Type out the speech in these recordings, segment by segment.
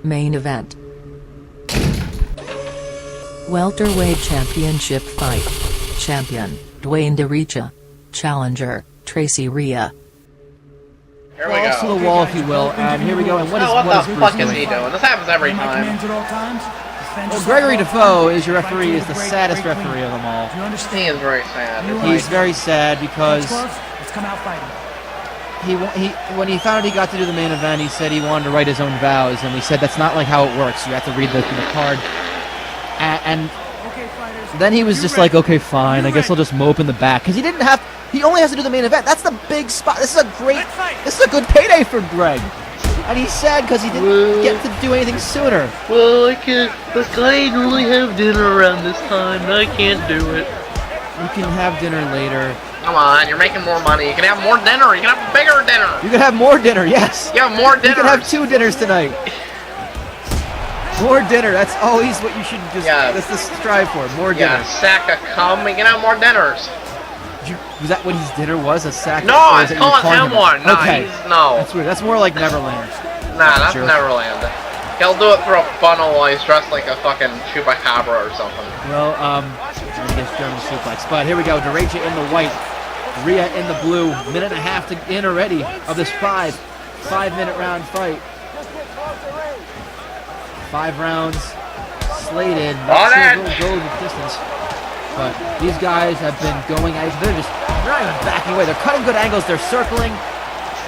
Main event. Welterweight Championship fight. Champion, Dwayne De Recha. Challenger, Tracy Rhea. Here we go. To the wall, if you will, and here we go. And what is the fuck is Bruce he doing? doing? This happens every time. Well, Gregory Defoe is your referee, is the saddest referee of them all. He is very sad. He's very sad because when he found he got to do the main event, he said he wanted to write his own vows, and we said that's not like how it works. You have to read the card. And then he was just like, okay, fine, I guess I'll just mope in the back, because he only has to do the main event. That's the big spot. This is a good payday for Greg. And he's sad because he didn't get to do anything sooner. Well, I didn't really have dinner around this time, and I can't do it. You can have dinner later. Come on, you're making more money. You can have more dinner. You can have a bigger dinner. You can have more dinner, yes. You have more dinner. You can have 2 dinners tonight. More dinner. That's always what you should just. Yeah. That's the strive for. More dinner. Yeah, sack of cum. You can have more dinners. Was that what his dinner was? A sack? No, I was calling him one. No, okay. No. That's weird. That's more like Neverland. Nah, that's Neverland. He'll do it through a funnel while he's dressed like a fucking chupacabra or something. Well, I guess German suplex. But here we go. De Recha in the white, Rhea in the blue. Minute and a half in already of this 5-minute round fight. 5 rounds slated. Not sure who'll go the distance. But these guys have been going at each other. They're not even backing away. They're cutting good angles. They're circling.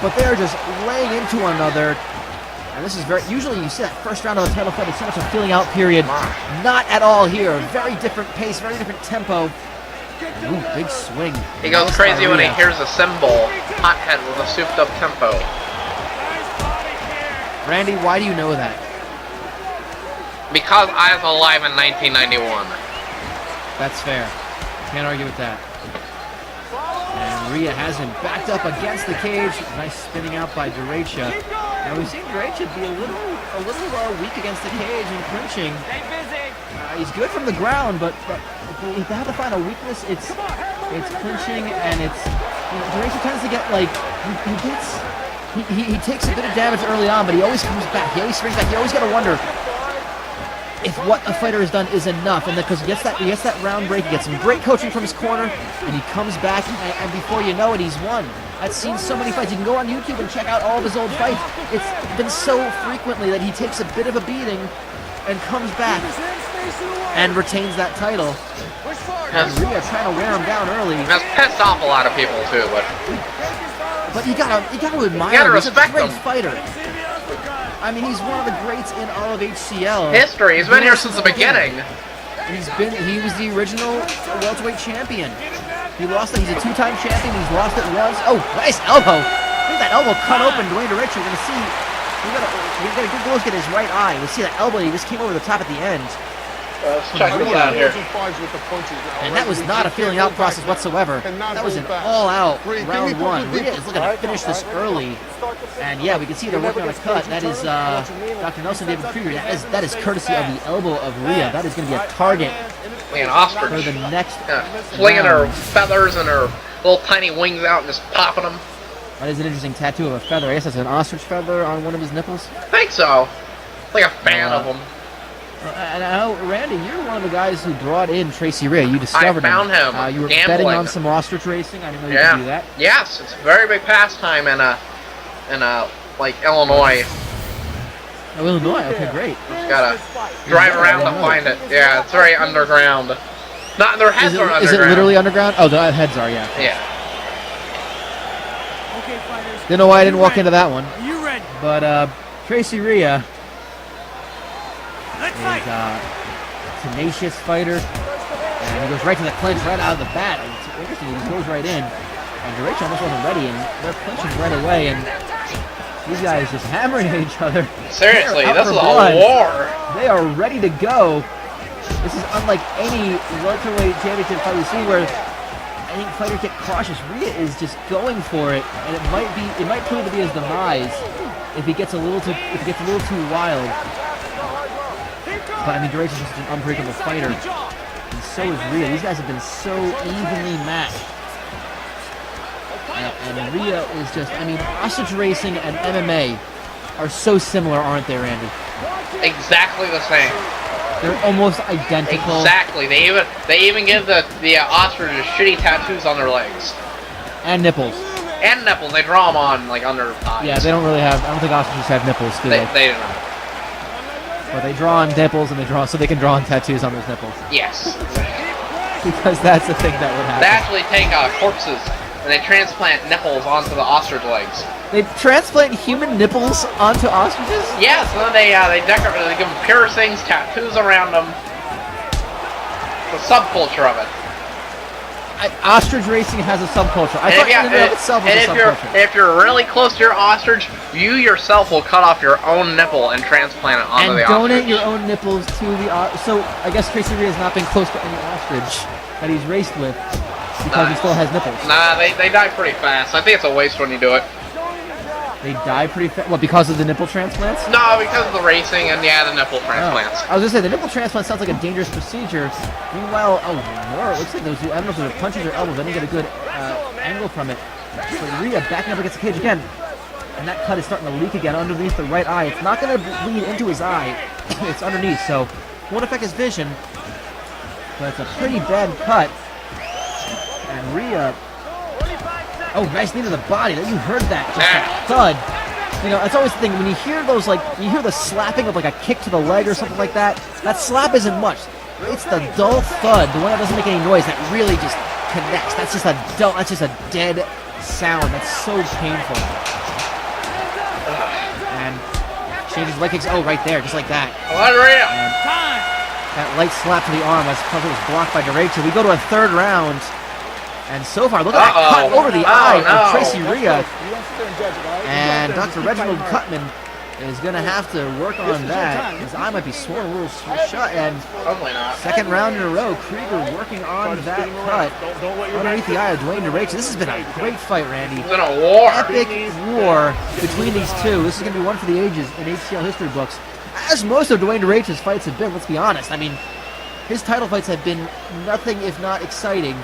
But they are just laying into one another. And this is usually you see that first round of the title fight, it's so much a feeling out period. Not at all here. Very different pace, very different tempo. Ooh, big swing. He goes crazy when he hears a cymbal. Hothead with a souped up tempo. Randy, why do you know that? Because I was alive in 1991. That's fair. Can't argue with that. And Rhea has him backed up against the cage. Nice spinning out by De Recha. Now we've seen De Recha be a little weak against the cage and clinching. He's good from the ground, but if they have to find a weakness, it's clinching, and it's De Recha tends to get like he takes a bit of damage early on, but he always comes back. He always springs back. You always got to wonder if what a fighter has done is enough, and because he gets that round break, he gets some great coaching from his corner, and he comes back, and before you know it, he's won. I've seen so many fights. You can go on YouTube and check out all of his old fights. It's been so frequently that he takes a bit of a beating and comes back and retains that title. And Rhea trying to wear him down early. That's pissed off a lot of people too, but you gotta admire him. He's a great fighter. I mean, he's one of the greats in all of HCL. History. He's been here since the beginning. He was the original welterweight champion. He's a 2-time champion. He's lost it once. Oh, nice elbow. Look at that elbow cut open. Dwayne De Recha. We're gonna see. We got a good look at his right eye. We see that elbow. He just came over the top at the end. Let's check this out here. And that was not a feeling out process whatsoever. That was an all-out round 1. Rhea is looking to finish this early. And yeah, we can see they're working on a cut. That is Dr. Nelson David Krieger. That is courtesy of the elbow of Rhea. That is going to be a target like an ostrich. for the next flinging her feathers and her little tiny wings out and just popping them. That is an interesting tattoo of a feather. I guess that's an ostrich feather on one of his nipples. I think so. Like a fan of them. And I know, Randy, you're one of the guys who brought in Tracy Rhea. You discovered him. I found him. You were gambling. betting on some ostrich racing. I didn't know you could do that. Yes, it's a very big pastime in like Illinois. Oh, Illinois. Okay, great. Just gotta drive around to find it. Yeah, it's very underground. Not their heads are underground. Is it literally underground? Oh, the heads are. Yeah. Yeah. Didn't know why I didn't walk into that one. But Tracy Rhea is a tenacious fighter, and he goes right to the clinch right out of the bat. It's interesting, he just goes right in, and De Recha almost wasn't ready, and they're clinching right away, and these guys just hammering at each other. Seriously, this is a war. They are ready to go. This is unlike any welterweight championship fight we've seen where I think fighters get cautious. Rhea is just going for it, and it might prove to be his demise if he gets a little too wild. But I mean, De Recha is just an unbreakable fighter, and so is Rhea. These guys have been so evenly matched. And Rhea is just, I mean, ostrich racing and MMA are so similar, aren't they, Randy? exactly the same. They're almost identical. Exactly. They even give the ostriches shitty tattoos on their legs And nipples. and nipples. They draw them on like under thighs. Yeah, they don't really have. I don't think ostriches have nipples, do they? They do not. But they draw on nipples, and so they can draw on tattoos on those nipples. Yes. Because that's the thing that would happen. They actually take corpses and they transplant nipples onto the ostrich legs. They transplant human nipples onto ostriches? Yes, and then they decorate. They give them piercings, tattoos around them. The subculture of it. Ostrich racing has a subculture. I And thought in and of itself was a subculture. if you're really close to your ostrich, you yourself will cut off your own nipple and transplant it onto And the ostrich. donate your own nipples to the So I guess Tracy Rhea has not been close to any ostrich that he's raced with because he still has nipples. Nah, they die pretty fast. I think it's a waste when you do it. They die pretty fast. What, because of the nipple transplants? No, because of the racing and the nipple transplants. I was gonna say the nipple transplant sounds like a dangerous procedure. Meanwhile, more. It looks like those. I don't know if they're punches or elbows. I didn't get a good angle from it. So Rhea backing up against the cage again, and that cut is starting to leak again underneath the right eye. It's not gonna bleed into his eye. It's underneath, so won't affect his vision. But it's a pretty bad cut. And Rhea. Oh, nice knee to the body. You heard that. Just that thud. You know, that's always the thing. When you hear those, like, you hear the slapping of, like, a kick to the leg or something like that, that slap isn't much. It's the dull thud, the one that doesn't make any noise, that really just connects. That's just a dead sound. That's so painful. And changes leg kicks. Oh, right there, just like that. And that light slap to the arm as it was blocked by De Recha. We go to a third round. And so far, look at that cut over the eye of Tracy Rhea. And Dr. Reginald Cutman is going to have to work on that. His eye might be swollen a little shut. And Probably not. second round in a row, Krieger working on that cut underneath the eye of Dwayne De Recha. This has been a great fight, Randy. It's been a war. Epic war between these two. This is going to be one for the ages in HCL history books. As most of Dwayne De Recha's fights have been, let's be honest. I mean, his title fights have been nothing if not exciting.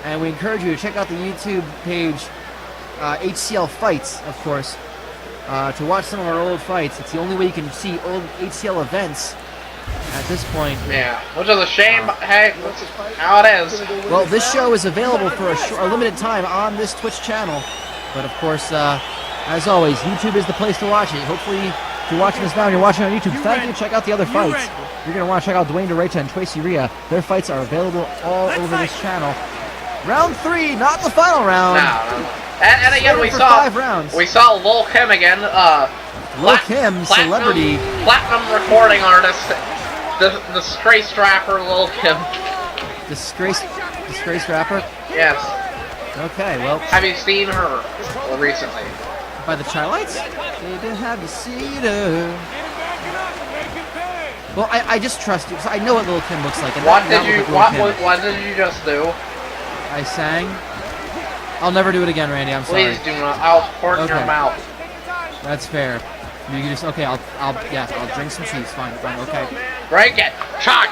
And we encourage you to check out the YouTube page, HCL Fights, of course, to watch some of our old fights. It's the only way you can see old HCL events at this point. Yeah, which is a shame, but hey, that's how it is. Well, this show is available for a limited time on this Twitch channel. But, of course, as always, YouTube is the place to watch it. Hopefully, if you're watching this now and you're watching on YouTube, thank you. Check out the other fights. You're going to want to check out Dwayne De Recha and Tracy Rhea. Their fights are available all over this channel. Round 3, not the final round. No. And again, we saw 5 rounds. We saw Lil Kim again. Lil Kim, celebrity, platinum recording artist, the disgraced rapper Lil Kim. disgraced rapper. Yes. Okay, well, Have you seen her recently? by the Chilites. Baby, have you seen her? Well, I just trust you, because I know what Lil Kim looks like. And What that did look you like Lil' Kim. What did you just do? I sang. I'll never do it again, Randy. I'm sorry. Please do not. I'll pour it in your Okay. mouth. That's fair. You can just okay. I'll drink some cheese. Fine. Okay. Break it. Chuck.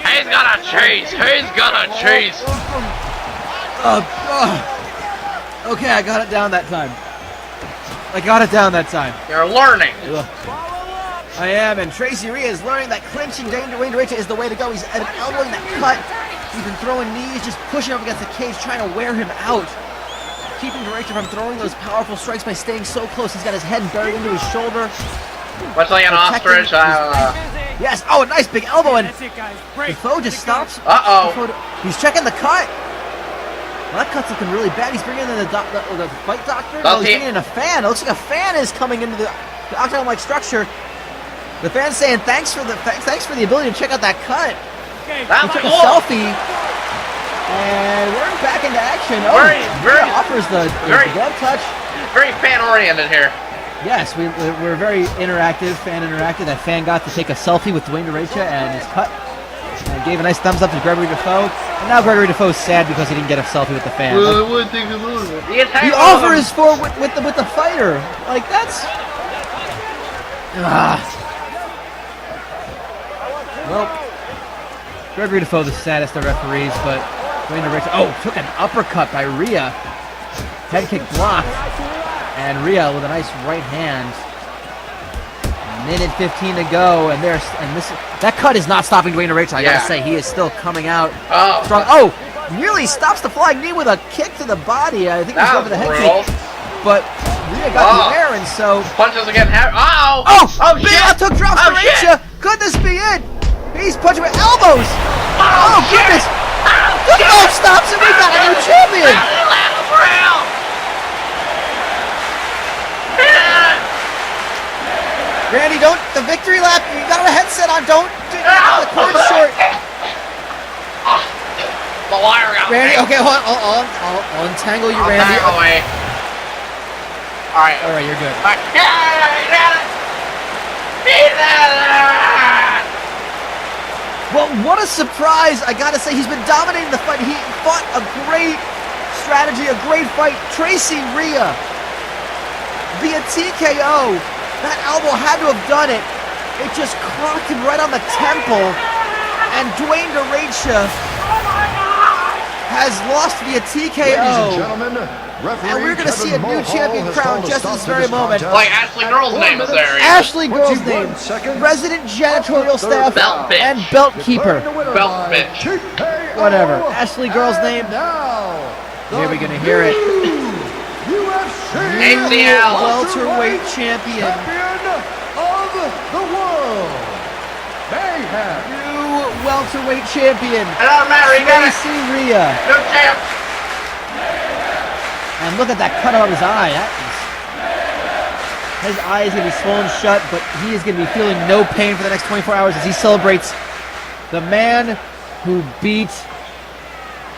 He's got a cheese. He's got a cheese. Okay, I got it down that time. You're learning. Ugh. I am, and Tracy Rhea is learning that clinching Dwayne De Recha is the way to go. He's elbowing that cut. He's been throwing knees, just pushing up against the cage, trying to wear him out. Keeping De Recha from throwing those powerful strikes by staying so close. He's got his head buried into his shoulder. Much like an ostrich. Yes. Oh, a nice big elbow, and Defoe just stops. Uh-oh. He's checking the cut. Well, that cut's looking really bad. He's bringing in the fight doctor. No, he's bringing in a fan. It looks like a fan is coming into the octagon-like structure. The fan's saying thanks for the ability to check out that cut. He took a selfie, and we're back into action. Oh, Very offers the glove touch. Very fan-oriented here. Yes, we're very interactive, fan interactive. That fan got to take a selfie with Dwayne De Recha and his cut, and gave a nice thumbs up to Gregory Defoe. And now Gregory Defoe's sad because he didn't get a selfie with the fan. I wouldn't think of it. The offer is for with the fighter. Like that's. Well, Gregory Defoe, the saddest of referees, but Dwayne De Recha, took an uppercut by Rhea. Head kick blocked, and Rhea with a nice right hand Minute 15 to go, and that cut is not stopping Dwayne De Recha. I gotta say, he is still coming out strong. Oh, nearly stops the flying knee with a kick to the body. I think he's going for the head kick, but Rhea got the air, and so punches again. Big took drops De Recha. Could this be it? He's punching with elbows. Oh goodness! Look at those stops, and we got a new champion. Randy, don't, the victory lap, you got a headset on, don't, the cord's short. The wire got Randy, okay, hold on, I'll untangle you, Randy. Alright, you're good. Well, what a surprise, I gotta say, he's been dominating the fight. He fought a great strategy, a great fight. Tracy Rhea via TKO. That elbow had to have done it. It just clocked him right on the temple. And Dwayne De Recha has lost via TKO. And we're going to see a new champion crowned just at this very moment. Like Ashley Girl's name is there. Ashley Girl's name. Resident janitorial staff and belt keeper. Belt bitch. Whatever. Ashley Girl's name. Here we're going to hear it. HCL Welterweight champion of the world. New welterweight champion. Tracy Rhea. New champ. And look at that cut out of his eye. His eye is going to be swollen shut, but he is going to be feeling no pain for the next 24 hours as he celebrates the man who beat